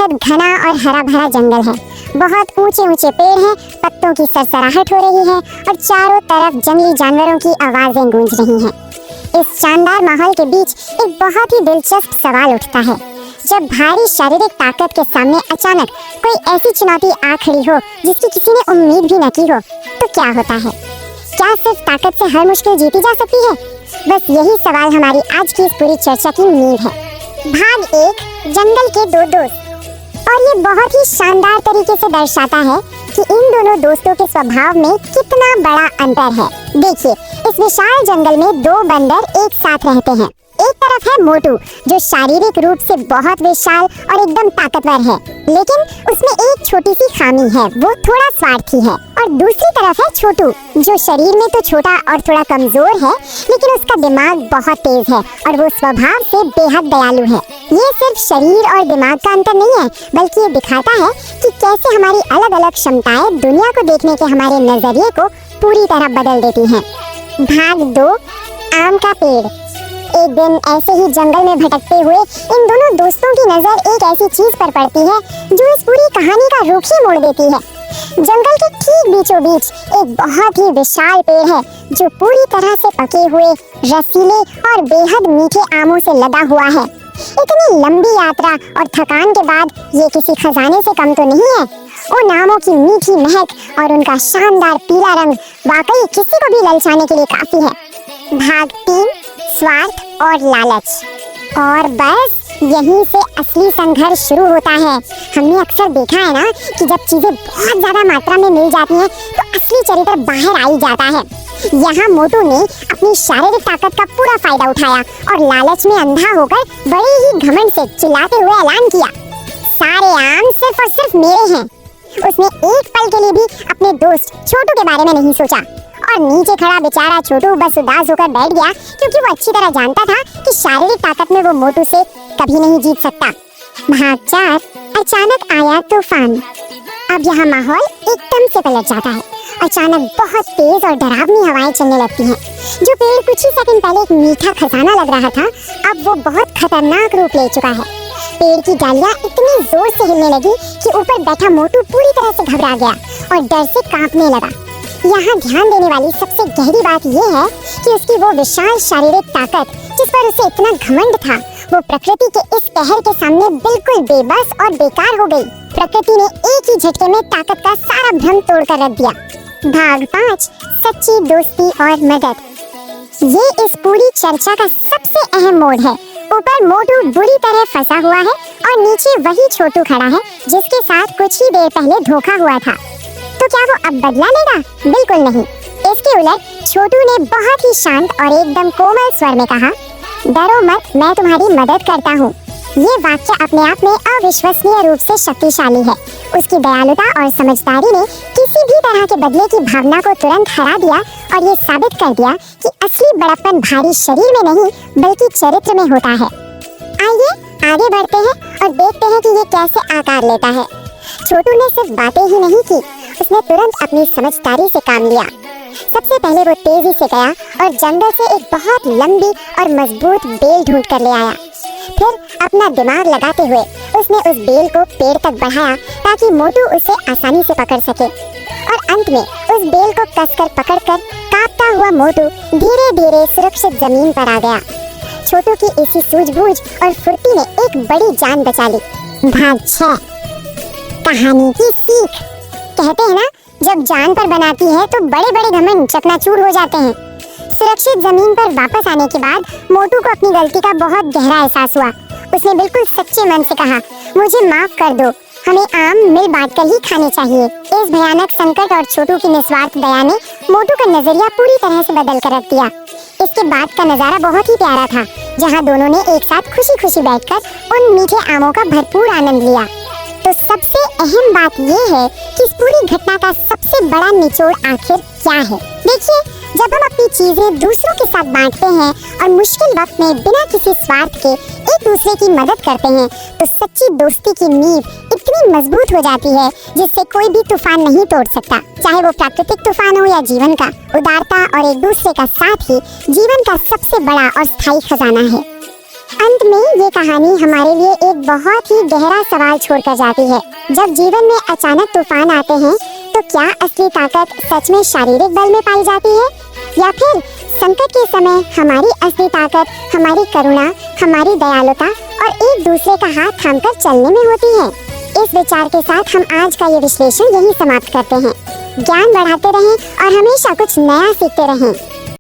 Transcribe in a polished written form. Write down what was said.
बेहद घना और हरा भरा जंगल है। बहुत ऊंचे ऊंचे पेड़ हैं, पत्तों की सरसराहट हो रही है और चारों तरफ जंगली जानवरों की आवाजें गूंज रही हैं। इस शानदार माहौल के बीच एक बहुत ही दिलचस्प सवाल उठता है। जब भारी शारीरिक ताकत के सामने अचानक कोई ऐसी चुनौती आ खड़ी हो जिसकी किसी ने उम्मीद भी न की हो, तो क्या होता है? क्या सिर्फ ताकत से हर मुश्किल जीती जा सकती है? बस यही सवाल हमारी आज की इस पूरी चर्चा की नींव है। भाग 1, जंगल के दो दोस्त। और ये बहुत ही शानदार तरीके से दर्शाता है कि इन दोनों दोस्तों के स्वभाव में कितना बड़ा अंतर है। देखिए, इस विशाल जंगल में दो बंदर एक साथ रहते हैं। एक तरफ है मोटू, जो शारीरिक रूप से बहुत विशाल और एकदम ताकतवर है, लेकिन उसमें एक छोटी सी खामी है, वो थोड़ा स्वार्थी है। और दूसरी तरफ है छोटू, जो शरीर में तो छोटा और थोड़ा कमजोर है, लेकिन उसका दिमाग बहुत तेज है और वो स्वभाव से बेहद दयालु है। ये सिर्फ शरीर और दिमाग का अंतर नहीं है, बल्कि ये दिखाता है कि कैसे हमारी अलग अलग क्षमताएं दुनिया को देखने के हमारे नजरिए को पूरी तरह बदल देती हैं। भाग 2, आम का पेड़। एक दिन ऐसे ही जंगल में भटकते हुए इन दोनों दोस्तों की नजर एक ऐसी चीज पर पड़ती है जो इस पूरी कहानी का रुख ही मोड़ देती है। जंगल के ठीक बीचों बीच एक बहुत ही विशाल पेड़ है जो पूरी तरह से पके हुए, रसीले और बेहद मीठे आमों से लदा हुआ है। इतनी लंबी यात्रा और थकान के बाद ये किसी खजाने से कम तो नहीं है। उन आमों की मीठी महक और उनका शानदार पीला रंग वाकई किसी को भी ललचाने के लिए काफी है। भाग 3, स्वार्थ और लालच। और बस यहीं से असली संघर्ष शुरू होता है। हमने अक्सर देखा है ना कि जब चीजें बहुत ज्यादा मात्रा में मिल जाती हैं तो असली चरित्र बाहर आ ही जाता है। यहाँ मोटू ने अपनी शारीरिक ताकत का पूरा फायदा उठाया और लालच में अंधा होकर बड़े ही घमंड से चिल्लाते हुए ऐलान किया, सारे आम सिर्फ और सिर्फ मेरे हैं। उसने एक पल के लिए भी अपने दोस्त छोटू के बारे में नहीं सोचा और नीचे खड़ा बेचारा छोटू बस उदास होकर बैठ गया, क्योंकि वो अच्छी तरह जानता था कि शारीरिक ताकत में वो मोटू से कभी नहीं जीत सकता। भाग 4, अचानक आया तूफान। अब यहाँ माहौल एकदम से पलट जाता है। अचानक बहुत तेज और डरावनी हवाएं चलने लगती हैं। जो पेड़ कुछ ही सेकंड पहले एक मीठा खजाना लग रहा था, अब वो बहुत खतरनाक रूप ले चुका है। पेड़ की डालियां इतनी जोर से हिलने लगी कि ऊपर बैठा मोटू पूरी तरह से घबरा गया और डर से कांपने लगा। यहाँ ध्यान देने वाली सबसे गहरी बात यह है कि उसकी वो विशाल शारीरिक ताकत जिस पर उसे इतना घमंड था, वो प्रकृति के इस कहर के सामने बिल्कुल बेबस और बेकार हो गई। प्रकृति ने एक ही झटके में ताकत का सारा भ्रम तोड़कर रख दिया। भाग 5, सच्ची दोस्ती और मदद। ये इस पूरी चर्चा का सबसे अहम मोड़ है। ऊपर मोटू बुरी तरह फंसा हुआ है और नीचे वही छोटू खड़ा है जिसके साथ कुछ ही देर पहले धोखा हुआ था। तो क्या वो अब बदला लेगा? बिल्कुल नहीं। इसके उलट छोटू ने बहुत ही शांत और एकदम कोमल स्वर में कहा, डरो मत, मैं तुम्हारी मदद करता हूँ। ये वाक्य अपने आप में अविश्वसनीय रूप से शक्तिशाली है। उसकी दयालुता और समझदारी ने किसी भी तरह के बदले की भावना को तुरंत हरा दिया और ये साबित कर दिया कि असली बड़प्पन भारी शरीर में नहीं बल्कि चरित्र में होता है। आइए आगे बढ़ते हैं और देखते हैं कि ये कैसे आकार लेता है। छोटू ने सिर्फ बातें ही नहीं की, उसने तुरंत अपनी समझदारी से काम लिया। सबसे पहले वो तेजी से गया और जंगल से एक बहुत लंबी और मजबूत बेल ढूंढ कर ले आया। फिर अपना दिमाग लगाते हुए उसने उस बेल को पेड़ तक बढ़ाया ताकि मोटू उसे आसानी से पकड़ सके। और अंत में उस बेल को कसकर पकड़कर कांपता हुआ मोटू धीरे धीरे सुरक्षित जमीन पर आ गया। छोटू की इसी सूझबूझ और फुर्ती ने एक बड़ी जान बचा ली। भाग 6, कहानी की सीख। कहते हैं ना, जब जान पर बनाती है तो बड़े बड़े घमंड चकनाचूर हो जाते हैं। सुरक्षित जमीन पर वापस आने के बाद मोटू को अपनी गलती का बहुत गहरा एहसास हुआ। उसने बिल्कुल सच्चे मन से कहा, मुझे माफ कर दो, हमें आम मिल बांट कर ही खाने चाहिए। इस भयानक संकट और छोटू की निस्वार्थ दया ने मोटू का नजरिया पूरी तरह से बदल कर रख दिया। इसके बाद का नजारा बहुत ही प्यारा था, जहाँ दोनों ने एक साथ खुशी खुशी बैठकर उन मीठे आमों का भरपूर आनंद लिया। तो सबसे अहम बात ये है कि इस पूरी घटना का सबसे बड़ा निचोड़ आखिर क्या है। देखिए, जब हम अपनी चीजें दूसरों के साथ बांटते हैं और मुश्किल वक्त में बिना किसी स्वार्थ के एक दूसरे की मदद करते हैं, तो सच्ची दोस्ती की नींव इतनी मजबूत हो जाती है जिससे कोई भी तूफान नहीं तोड़ सकता। चाहे वो प्राकृतिक तूफान हो या जीवन का, उदारता और एक दूसरे का साथ ही जीवन का सबसे बड़ा और स्थायी खजाना है। अंत में ये कहानी हमारे लिए एक बहुत ही गहरा सवाल छोड़कर जाती है। जब जीवन में अचानक तूफान आते हैं तो क्या असली ताकत सच में शारीरिक बल में पाई जाती है, या फिर संकट के समय हमारी असली ताकत हमारी करुणा, हमारी दयालुता और एक दूसरे का हाथ थामकर चलने में होती है। इस विचार के साथ हम आज का ये विश्लेषण यहीं समाप्त करते हैं। ज्ञान बढ़ाते रहें और हमेशा कुछ नया सीखते रहें।